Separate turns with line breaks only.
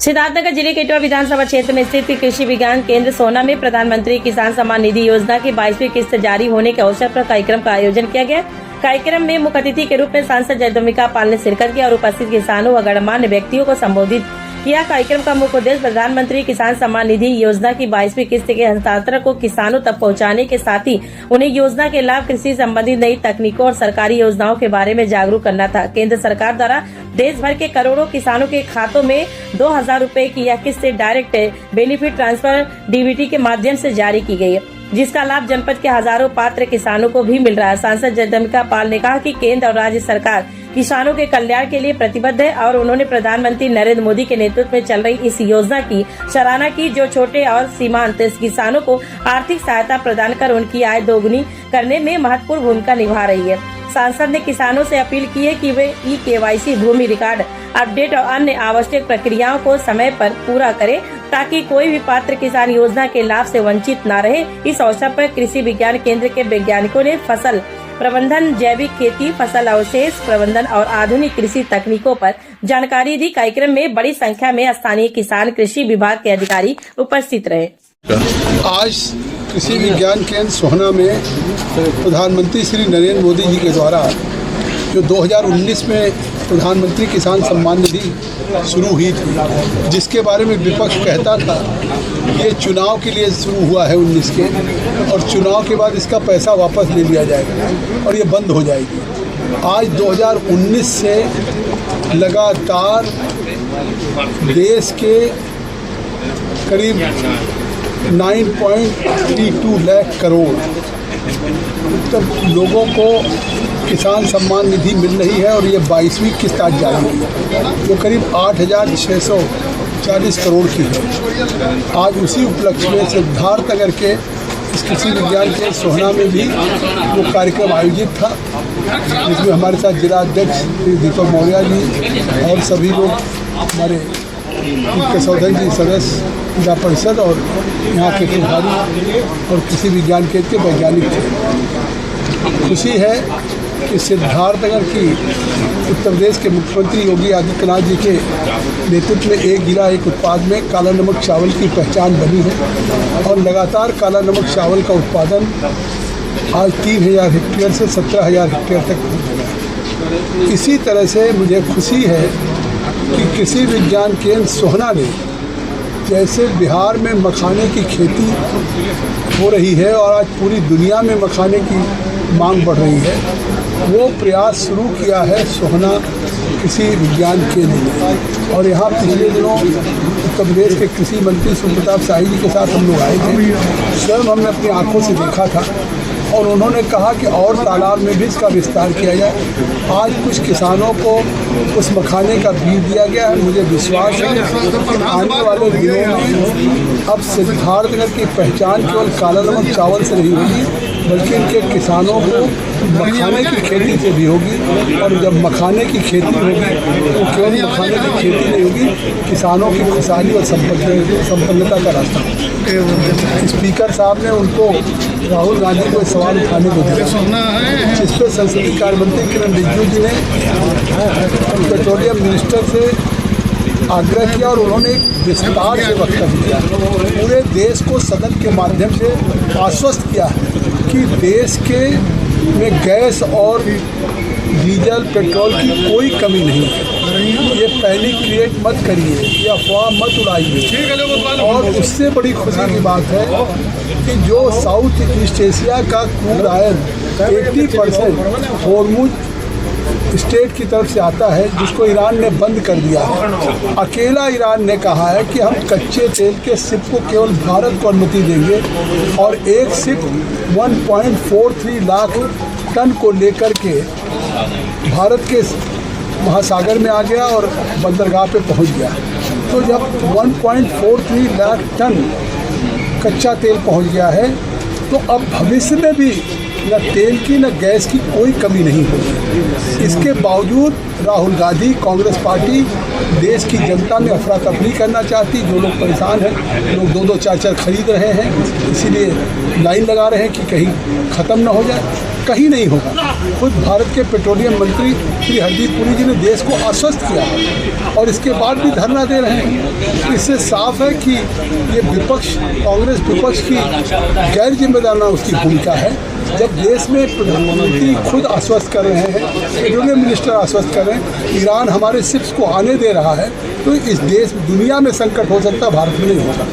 सिद्धार्थनगर जिले के इटवा विधानसभा क्षेत्र में स्थित कृषि विज्ञान केंद्र सोहना में प्रधानमंत्री किसान सम्मान निधि योजना की 22वीं किस्त जारी होने के अवसर पर कार्यक्रम का आयोजन किया गया। कार्यक्रम में मुख्य अतिथि के रूप में सांसद जयदम्बिका पाल ने शिरकत किया और उपस्थित किसानों व गणमान्य व्यक्तियों को संबोधित किया। कार्यक्रम का मुख्य उद्देश्य प्रधानमंत्री किसान सम्मान निधि योजना की 22वीं किस्त के हस्तांतरण को किसानों तक पहुंचाने के साथ ही उन्हें योजना के लाभ, कृषि संबंधित नई तकनीकों और सरकारी योजनाओं के बारे में जागरूक करना था। केंद्र सरकार द्वारा देश भर के करोड़ों किसानों के खातों में 2000 रुपए की यह किस्त डायरेक्ट बेनिफिट ट्रांसफर डीबीटी के माध्यम से जारी की गई है, जिसका लाभ जनपद के हजारों पात्र किसानों को भी मिल रहा है। सांसद जयदम्बिका पाल ने कहा कि केंद्र और राज्य सरकार किसानों के कल्याण के लिए प्रतिबद्ध है और उन्होंने प्रधानमंत्री नरेंद्र मोदी के नेतृत्व में चल रही इस योजना की सराहना की, जो छोटे और सीमांत किसानों को आर्थिक सहायता प्रदान कर उनकी आय दोगुनी करने में महत्वपूर्ण भूमिका निभा रही है। सांसद ने किसानों से अपील की है कि वे ई-केवाईसी, भूमि रिकॉर्ड अपडेट और अन्य आवश्यक प्रक्रियाओं को समय पर पूरा करें ताकि कोई भी पात्र किसान योजना के लाभ से वंचित न रहे। इस अवसर पर कृषि विज्ञान केंद्र के वैज्ञानिकों ने फसल प्रबंधन, जैविक खेती, फसल अवशेष प्रबंधन और आधुनिक कृषि तकनीकों पर जानकारी दी। कार्यक्रम में बड़ी संख्या में स्थानीय किसान, कृषि विभाग के अधिकारी उपस्थित रहे।
आज कृषि विज्ञान केंद्र सोहना में प्रधानमंत्री श्री नरेंद्र मोदी जी के द्वारा जो 2019 में प्रधानमंत्री किसान सम्मान निधि शुरू हुई थी, जिसके बारे में विपक्ष कहता था ये चुनाव के लिए शुरू हुआ है 19 के, और चुनाव के बाद इसका पैसा वापस ले लिया जाएगा और ये बंद हो जाएगी। आज 2019 से लगातार देश के करीब 9.32 लाख करोड़ तक लोगों को किसान सम्मान निधि मिल रही है और ये 22वीं किस्त आज जारी हुई है, जो करीब 8,640 करोड़ की है। आज उसी उपलक्ष्य में सिद्धार्थनगर के इस कृषि विज्ञान के सोहना में भी वो कार्यक्रम आयोजित था, जिसमें हमारे साथ जिला अध्यक्ष दीपक मौर्य जी और सभी लोग, हमारे सौधन जी सदस्य जिला परिषद और यहाँ के प्रभारी और कृषि विज्ञान केंद्र के वैज्ञानिक थे। खुशी है कि सिद्धार्थनगर की उत्तर प्रदेश के मुख्यमंत्री योगी आदित्यनाथ जी के नेतृत्व में एक जिला एक उत्पाद में काला नमक चावल की पहचान बनी है और लगातार काला नमक चावल का उत्पादन आज 3000 हेक्टेयर से 17,000 हेक्टेयर तक पहुँच गया है। इसी तरह से मुझे खुशी है कि कृषि विज्ञान केंद्र सोहना ने जैसे बिहार में मखाने की खेती हो रही है और आज पूरी दुनिया में मखाने की मांग बढ़ रही है, वो प्रयास शुरू किया है सोहना कृषि विज्ञान केंद्र ने। और यहाँ पिछले दिनों उत्तर प्रदेश के कृषि मंत्री सुप्रताप शाही जी के साथ हम लोग आए थे, स्वयं हमने अपनी आंखों से देखा था और उन्होंने कहा कि और तालाब में भी इसका विस्तार किया जाए। आज कुछ किसानों को उस मखाने का बीज दिया गया है। मुझे विश्वास है कि आने वाले दिनों में अब सिद्धार्थनगर की पहचान केवल काला नमक चावल से नहीं होगी, बल्कि इनके किसानों को मखाने की खेती से भी होगी। और जब मखाने की खेती होगी तो केवल मखाने की खेती नहीं होगी, किसानों की खुशहाली और संपन्नता का रास्ता। स्पीकर साहब ने उनको राहुल गांधी को सवाल उठाने को दिया, जिस पर संसदीय कार्य मंत्री किरण रिजिजू जी ने पेट्रोलियम मिनिस्टर से आग्रह किया और उन्होंने एक विस्तार से वक्तव्य दिया, पूरे देश को सदन के माध्यम से आश्वस्त किया कि देश के में गैस और डीजल पेट्रोल की कोई कमी नहीं है। ये पहली क्रिएट मत करिए, ये अफवाह मत उड़ाइए। और उससे बड़ी खुशी की बात है कि जो साउथ ईस्ट एशिया का क्रूड ऑयल 80% हॉर्मुज स्टेट की तरफ से आता है, जिसको ईरान ने बंद कर दिया है। अकेला ईरान ने कहा है कि हम कच्चे तेल के शिप को केवल भारत को अनुमति देंगे और एक शिप 1.43 लाख टन को लेकर के भारत के महासागर में आ गया और बंदरगाह पे पहुंच गया। तो जब 1.43 लाख टन कच्चा तेल पहुंच गया है, तो अब भविष्य में भी न तेल की न गैस की कोई कमी नहीं होगी। इसके बावजूद राहुल गांधी, कांग्रेस पार्टी देश की जनता में अफरा तफरी करना चाहती। जो लोग परेशान हैं, लोग 2-2 4-4 खरीद रहे हैं, इसीलिए लाइन लगा रहे हैं कि कहीं ख़त्म ना हो जाए। कहीं नहीं होगा। खुद भारत के पेट्रोलियम मंत्री श्री हरदीप पुरी जी ने देश को आश्वस्त किया है और इसके बाद भी धरना दे रहे हैं। इससे साफ है कि ये विपक्ष, कांग्रेस विपक्ष की गैर जिम्मेदाराना उसकी भूमिका है। जब देश में प्रधानमंत्री खुद आश्वस्त कर रहे हैं, पेट्रोलियम मिनिस्टर आश्वस्त कर रहे हैं, ईरान हमारे शिप्स को आने दे रहा है, तो इस देश दुनिया में संकट हो सकता है, भारत में नहीं होगा।